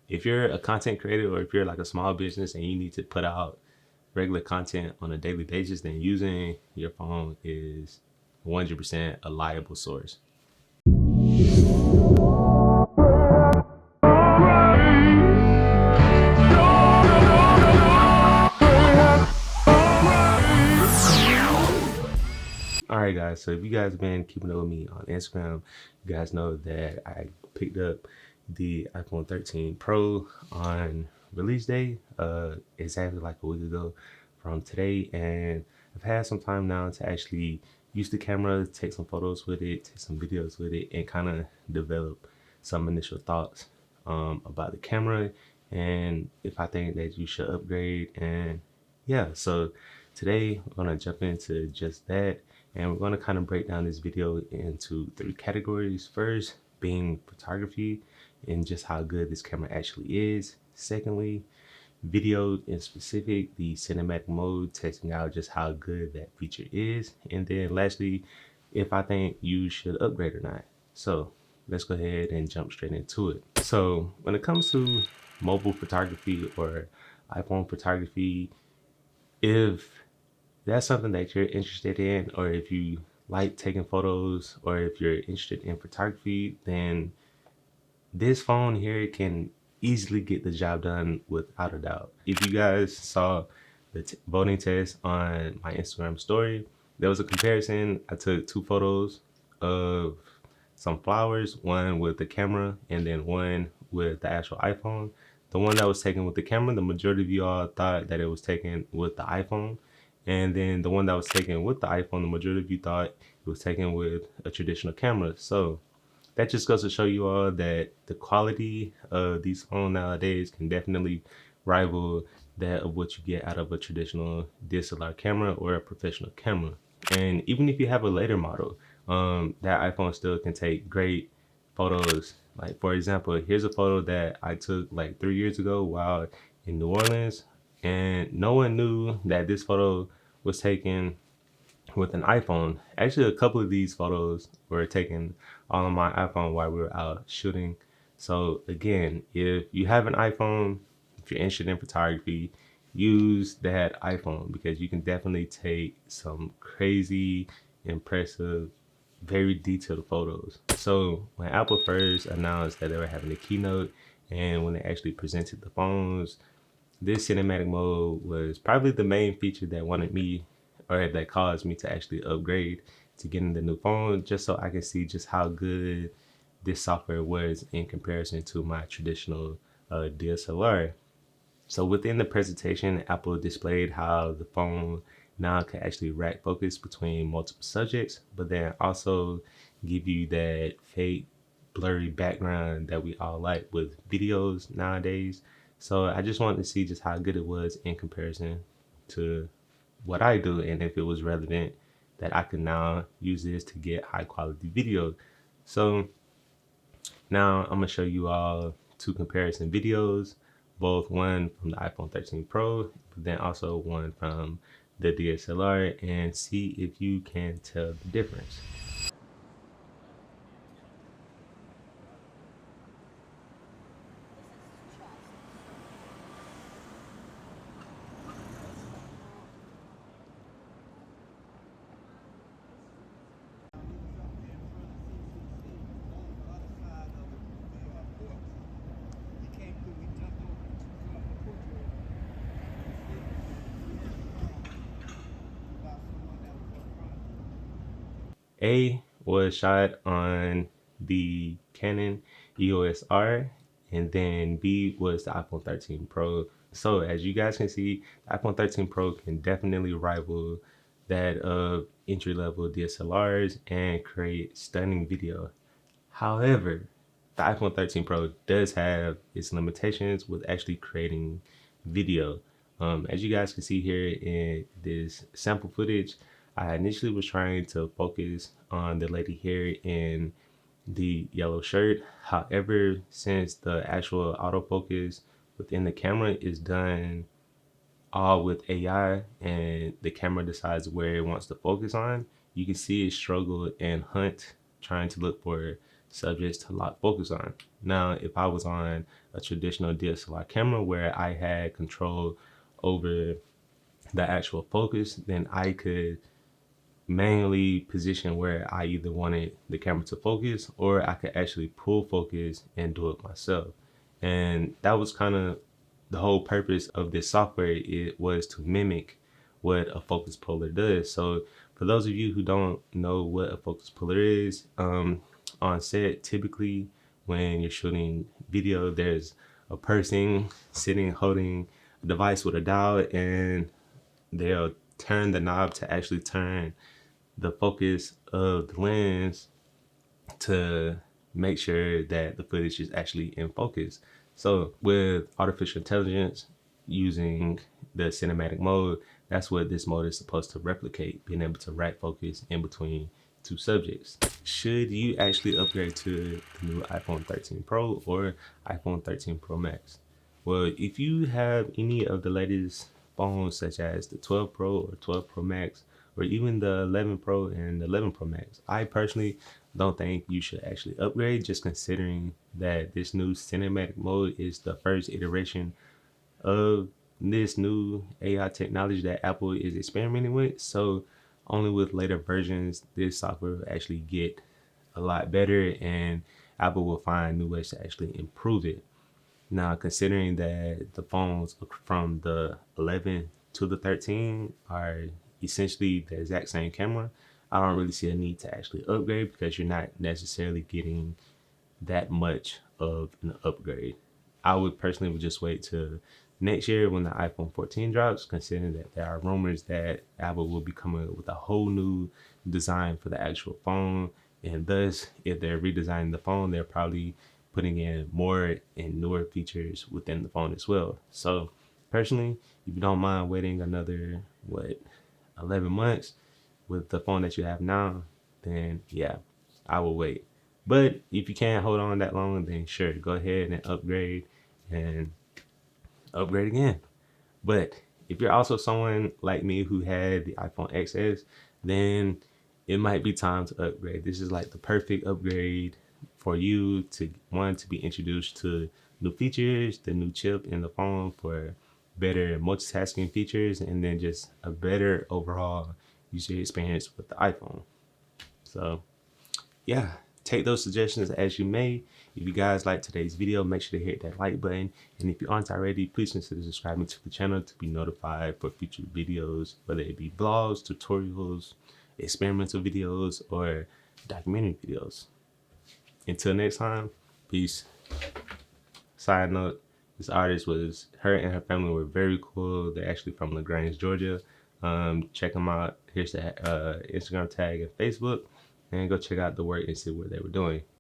if you're a content creator or if you're like a small business and you need to put out regular content on a daily basis, then using your phone is 100% a liable source. All right, guys. So if you guys have been keeping up with me on Instagram, you guys know that I picked up the iPhone 13 Pro on release day, exactly like a week ago from today, and I've had some time now to actually use the camera, take some photos with it, take some videos with it, and kind of develop some initial thoughts about the camera and if I think that you should upgrade. And yeah, so today we're gonna jump into just that, and we're gonna kind of break down this video into 3 categories. First being photography and just how good this camera actually is. Secondly, video in specific, the cinematic mode, testing out just how good that feature is. And then lastly, if I think you should upgrade or not. So let's go ahead and jump straight into it. So when it comes to mobile photography or iPhone photography, if that's something that you're interested in, or if you like taking photos, or if you're interested in photography, then this phone here can easily get the job done without a doubt. If you guys saw the voting test on my Instagram story, there was a comparison. I took 2 photos of some flowers, one with the camera and then one with the actual iPhone. The one that was taken with the camera, the majority of you all thought that it was taken with the iPhone. And then the one that was taken with the iPhone, the majority of you thought it was taken with a traditional camera. So that just goes to show you all that the quality of these phones nowadays can definitely rival that of what you get out of a traditional DSLR camera or a professional camera. And even if you have a later model, that iPhone still can take great photos. Like for example, here's a photo that I took like 3 years ago while in New Orleans, and no one knew that this photo was taken with an iPhone. Actually, a couple of these photos were taken on my iPhone while we were out shooting. So again, if you have an iPhone, if you're interested in photography, use that iPhone because you can definitely take some crazy, impressive, very detailed photos. So when Apple first announced that they were having a keynote and when they actually presented the phones, this cinematic mode was probably the main feature that wanted me, or that caused me to actually upgrade to getting the new phone, just so I could see just how good this software was in comparison to my traditional DSLR. So within the presentation, Apple displayed how the phone now can actually rack focus between multiple subjects, but then also give you that fake blurry background that we all like with videos nowadays. So I just wanted to see just how good it was in comparison to what I do, and if it was relevant that I could now use this to get high quality video. So now I'm gonna show you all 2 comparison videos, both one from the iPhone 13 Pro, but then also one from the DSLR, and see if you can tell the difference. A was shot on the Canon EOS R, and then B was the iPhone 13 Pro. So as you guys can see, the iPhone 13 Pro can definitely rival that of entry-level DSLRs and create stunning video. However, the iPhone 13 Pro does have its limitations with actually creating video. As you guys can see here in this sample footage, I initially was trying to focus on the lady here in the yellow shirt. However, since the actual autofocus within the camera is done all with AI and the camera decides where it wants to focus on, you can see it struggle and hunt trying to look for subjects to lock focus on. Now, if I was on a traditional DSLR camera where I had control over the actual focus, then I could manually position where I either wanted the camera to focus, or I could actually pull focus and do it myself. And that was kind of the whole purpose of this software. It was to mimic what a focus puller does. So for those of you who don't know what a focus puller is, on set, typically when you're shooting video, there's a person sitting holding a device with a dial, and they'll turn the knob to actually turn the focus of the lens to make sure that the footage is actually in focus. So with artificial intelligence using the cinematic mode, that's what this mode is supposed to replicate, being able to rack focus in between two subjects. Should you actually upgrade to the new iPhone 13 Pro or iPhone 13 Pro Max? Well, if you have any of the latest phones such as the 12 Pro or 12 Pro Max, or even the 11 Pro and the 11 Pro Max, I personally don't think you should actually upgrade, just considering that this new cinematic mode is the first iteration of this new AI technology that Apple is experimenting with. So only with later versions, this software will actually get a lot better, and Apple will find new ways to actually improve it. Now, considering that the phones from the 11 to the 13 are essentially the exact same camera, I don't really see a need to actually upgrade, because you're not necessarily getting that much of an upgrade. I would personally just wait till next year when the iPhone 14 drops, considering that there are rumors that Apple will be coming up with a whole new design for the actual phone. And thus, if they're redesigning the phone, they're probably putting in more and newer features within the phone as well. So personally, if you don't mind waiting another, 11 months with the phone that you have now, then yeah, I will wait. But if you can't hold on that long, then sure, go ahead and and upgrade again. But if you're also someone like me who had the iPhone XS, then it might be time to upgrade. This is like the perfect upgrade for you to want to be introduced to new features, the new chip in the phone for better multitasking features, and then just a better overall user experience with the iPhone. So yeah, take those suggestions as you may. If you guys like today's video, make sure to hit that like button. And if you aren't already, please consider subscribing to the channel to be notified for future videos, whether it be vlogs, tutorials, experimental videos, or documentary videos. Until next time, peace. Side note, this artist her and her family were very cool. They're actually from LaGrange, Georgia. Check them out. Here's the Instagram tag and Facebook, and go check out the work and see what they were doing.